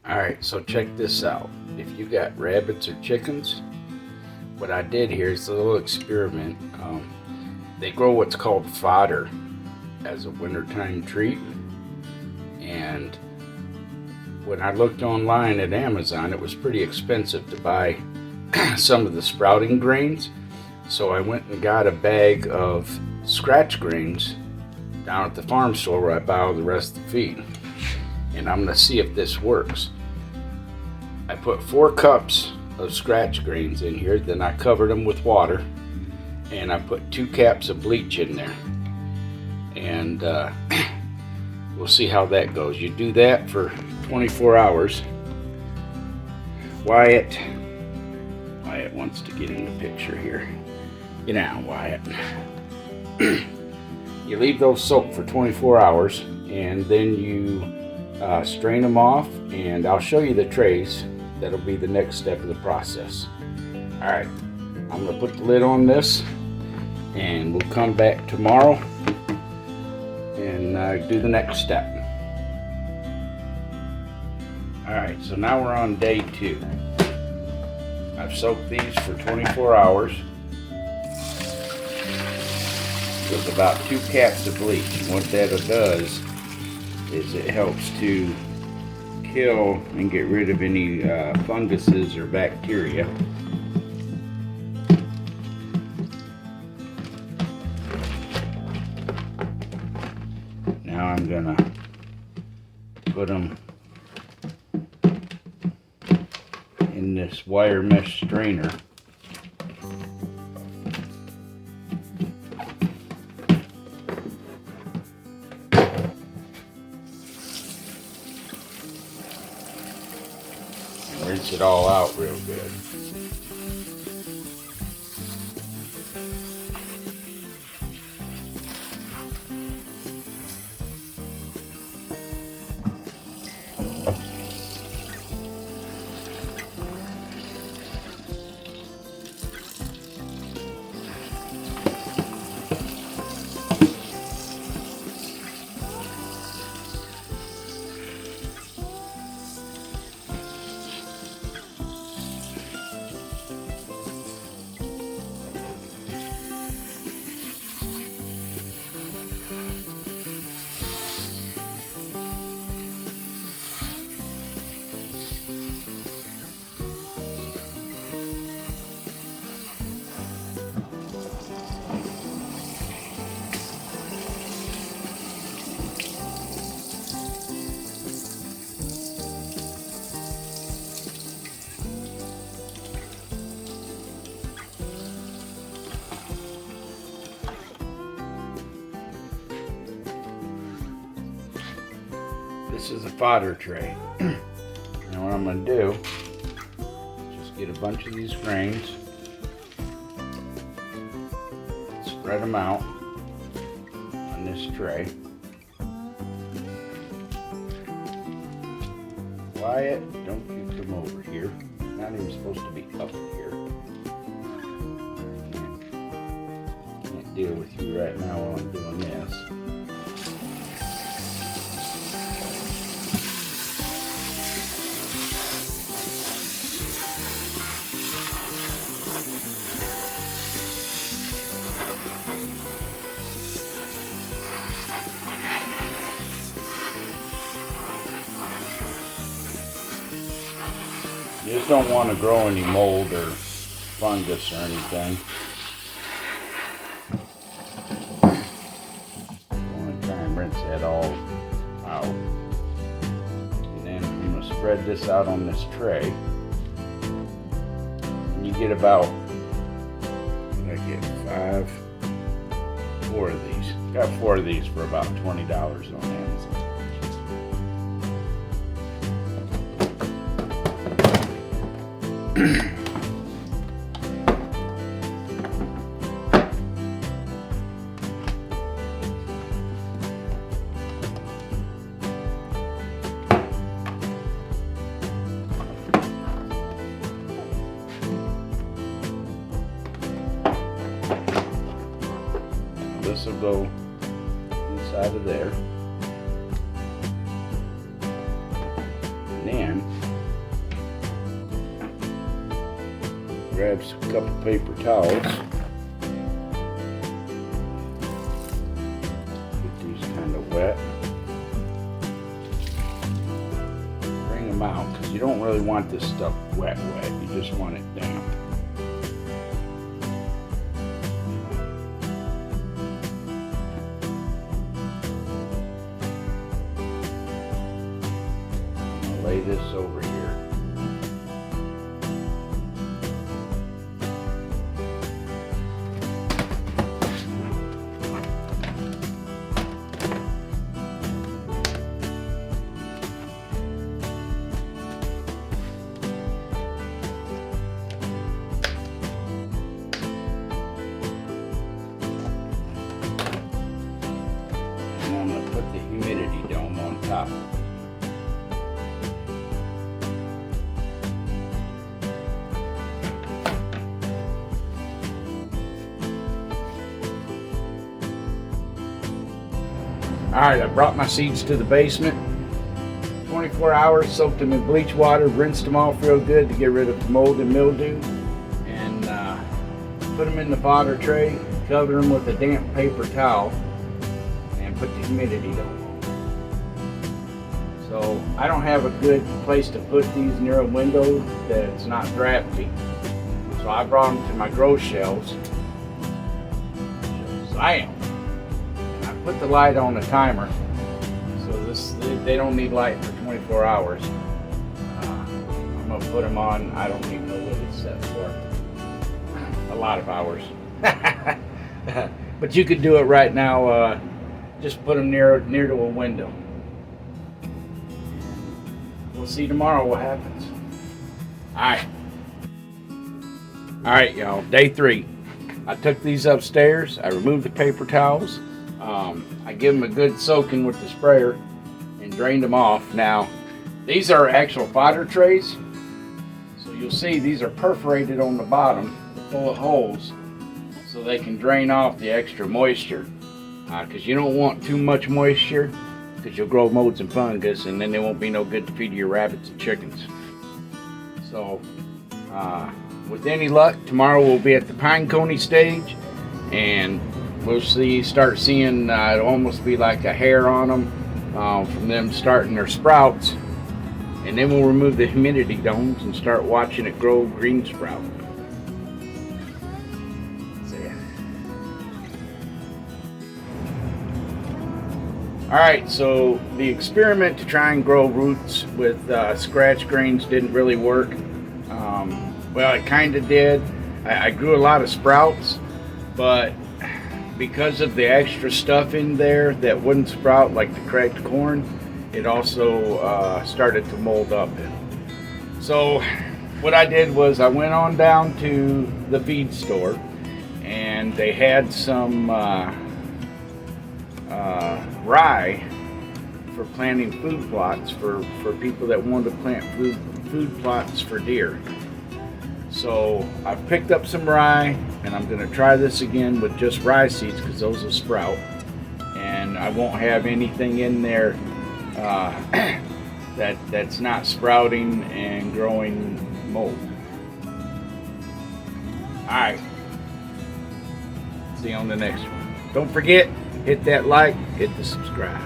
Alright, so check this out. If you got rabbits or chickens, what I did here is a little experiment. They grow what's called fodder as a wintertime treat. And when I looked online at Amazon, it was pretty expensive to buy some of the sprouting grains. So I went and got a bag of scratch grains down at the farm store where I buy all the rest of the feed. And I'm going to see if this works. I put 4 cups of scratch grains in here, then I covered them with water, and I put 2 caps of bleach in there. And we'll see how that goes. You do that for 24 hours. Wyatt wants to get in the picture here. Get down, Wyatt. You leave those soak for 24 hours, and then you strain them off, and I'll show you the trays. That'll be the next step of the process. Alright, I'm going to put the lid on this, and we'll come back tomorrow and do the next step. Alright, so now we're on day 2. I've soaked these for 24 hours with about 2 caps of bleach. And what that does is it helps to kill and get rid of any funguses or bacteria. Now I'm gonna put them in this wire mesh strainer. Rinse it all out real good. This is a fodder tray. Now what I'm going to do is just get a bunch of these grains, spread them out on this tray. Wyatt, don't you come over here. Not even supposed to be up here. Can't deal with you right now while I'm doing this. You just don't want to grow any mold or fungus or anything. You want to try and rinse that all out. And then I'm going to spread this out on this tray. And you get about, I get 4 of these. Got 4 of these for about $20 on Amazon. This will go inside of there. And then grab a couple paper towels. Get these kind of wet. Bring them out because you don't really want this stuff wet. You just want it damp. Lay this over here. And I'm going to put the humidity dome on top. Alright, I brought my seeds to the basement. 24 hours, soaked them in bleach water, rinsed them off real good to get rid of mold and mildew, and put them in the fodder tray, cover them with a damp paper towel, and put the humidity dome on. So I don't have a good place to put these near a window that's not drafty, so I brought them to my grow shelves. Bam! Put the light on the timer, so they don't need light for 24 hours. I'm gonna put them on. I don't even know what it's set for. A lot of hours. But you could do it right now. Just put them near to a window. We'll see tomorrow what happens. All right, y'all. Day 3. I took these upstairs. I removed the paper towels. I give them a good soaking with the sprayer and drained them off. Now, these are actual fodder trays. So you'll see these are perforated on the bottom, full of holes, so they can drain off the extra moisture. Because you don't want too much moisture, because you'll grow molds and fungus, and then they won't be no good to feed your rabbits and chickens. So, with any luck, tomorrow we'll be at the pine coney stage, and we'll start seeing it'll almost be like a hair on them from them starting their sprouts, and then we'll remove the humidity domes and start watching it grow green sprout. Alright, so the experiment to try and grow roots with scratch grains didn't really work. Well, it kind of did. I grew a lot of sprouts, but because of the extra stuff in there that wouldn't sprout, like the cracked corn, it also started to mold up. So what I did was I went on down to the feed store, and they had some rye for planting food plots for people that wanted to plant food plots for deer. So I've picked up some rye, and I'm going to try this again with just rye seeds because those will sprout, and I won't have anything in there that's not sprouting and growing mold. Alright, see you on the next one. Don't forget, hit that like, hit the subscribe.